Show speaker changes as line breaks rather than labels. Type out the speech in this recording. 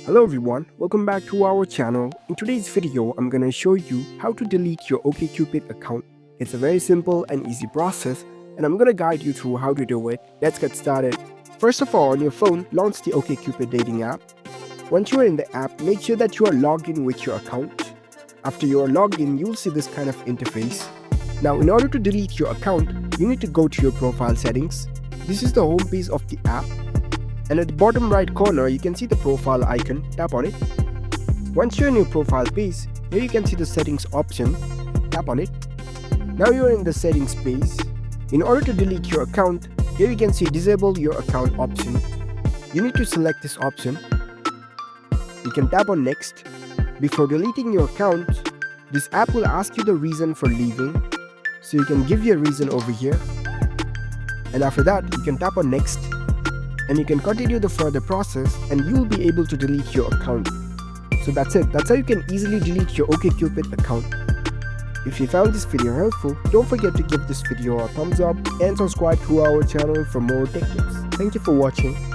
Hello everyone, welcome back to our channel. In today's video, I'm gonna show you how to delete your OkCupid account. It's a very simple and easy process, and I'm gonna guide you through how to do it. Let's get started. First of all, on your phone, launch the OkCupid dating app. Once you are in the app, make sure that you are logged in with your account. After you are logged in, you'll see this kind of interface. Now, in order to delete your account, you need to go to your profile settings. This is the home page of the app. And at the bottom right corner, you can see the profile icon. Tap on it. Once you're in your profile page, here you can see the settings option. Tap on it. Now you're in the settings page. In order to delete your account, here you can see disable your account option. You need to select this option. You can tap on next. Before deleting your account, this app will ask you the reason for leaving. So you can give your reason over here. And after that, you can tap on next. And you can continue the further process and you will be able to delete your account. So that's it. That's how you can easily delete your OkCupid account. If you found this video helpful, don't forget to give this video a thumbs up and subscribe to our channel for more tech tips. Thank you for watching.